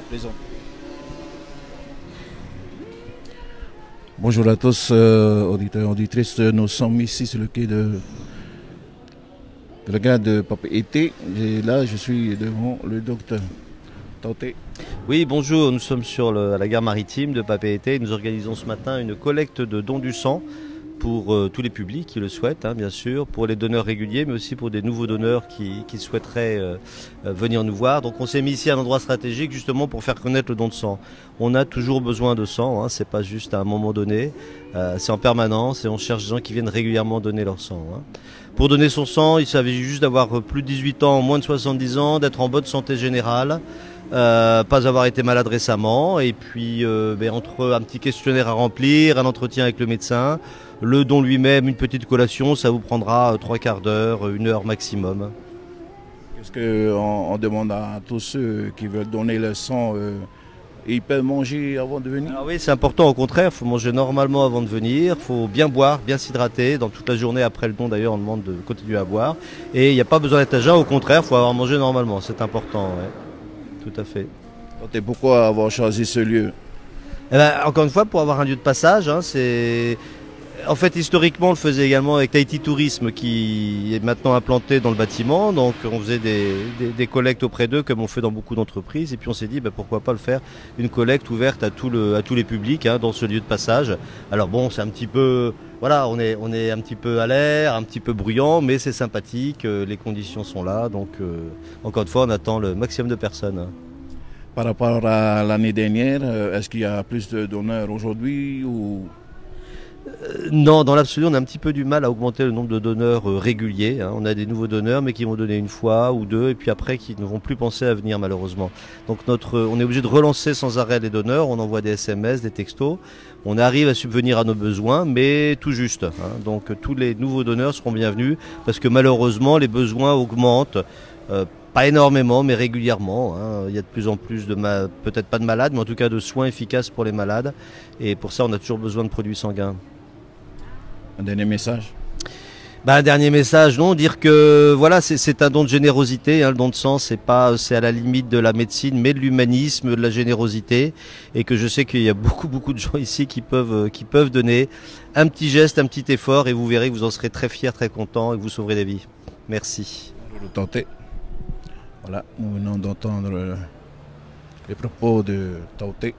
Présent. Bonjour à tous, auditeurs et auditrices. Nous sommes ici sur le quai de la gare de Papeete. Et là, je suis devant le docteur Tauté. Oui, bonjour, nous sommes à la gare maritime de Papeete. Nous organisons ce matin une collecte de dons du sang pour tous les publics qui le souhaitent, hein, bien sûr, pour les donneurs réguliers, mais aussi pour des nouveaux donneurs qui souhaiteraient venir nous voir. Donc on s'est mis ici à un endroit stratégique justement pour faire connaître le don de sang. On a toujours besoin de sang, hein, c'est pas juste à un moment donné, c'est en permanence et on cherche des gens qui viennent régulièrement donner leur sang. Hein. Pour donner son sang, il s'agit juste d'avoir plus de 18 ans, moins de 70 ans, d'être en bonne santé générale, pas avoir été malade récemment, et puis entre un petit questionnaire à remplir, un entretien avec le médecin, le don lui-même, une petite collation, ça vous prendra 3/4 d'heure, 1 heure maximum. Qu'est-ce qu'on demande à tous ceux qui veulent donner le sang? Ils peuvent manger avant de venir? Ah oui, c'est important, au contraire, il faut manger normalement avant de venir, il faut bien boire, bien s'hydrater. Dans toute la journée après le don d'ailleurs, on demande de continuer à boire. Et il n'y a pas besoin d'être à jeun, au contraire, il faut avoir mangé normalement, c'est important, ouais. Tout à fait. Et pourquoi avoir choisi ce lieu? Eh ben, encore une fois, pour avoir un lieu de passage, hein, c'est... En fait, historiquement, on le faisait également avec Tahiti Tourisme qui est maintenant implanté dans le bâtiment. Donc, on faisait des collectes auprès d'eux comme on fait dans beaucoup d'entreprises. Et puis, on s'est dit, pourquoi pas le faire une collecte ouverte à tous les publics, hein, dans ce lieu de passage. Alors bon, c'est un petit peu... Voilà, on est un petit peu à l'air, un petit peu bruyant, mais c'est sympathique, les conditions sont là. Donc, encore une fois, on attend le maximum de personnes. Par rapport à l'année dernière, est-ce qu'il y a plus de donneurs aujourd'hui ou... Non, dans l'absolu, on a un petit peu du mal à augmenter le nombre de donneurs réguliers. Hein. On a des nouveaux donneurs, mais qui vont donner une fois ou deux, et puis après, qui ne vont plus penser à venir, malheureusement. Donc, on est obligé de relancer sans arrêt les donneurs. On envoie des SMS, des textos. On arrive à subvenir à nos besoins, mais tout juste. Hein. Donc, tous les nouveaux donneurs seront bienvenus, parce que malheureusement, les besoins augmentent. Pas énormément, mais régulièrement. Hein. Il y a de plus en plus peut-être pas de malades, mais en tout cas de soins efficaces pour les malades. Et pour ça, on a toujours besoin de produits sanguins. Un dernier message? Un dernier message, non, dire que voilà, c'est un don de générosité, hein, le don de sang, c'est à la limite de la médecine, mais de l'humanisme, de la générosité, et que je sais qu'il y a beaucoup de gens ici qui peuvent donner un petit geste, un petit effort, et vous verrez que vous en serez très fiers, très contents, et que vous sauverez des vies. Merci. Le tenter. Voilà, nous venons d'entendre les propos de Tauté.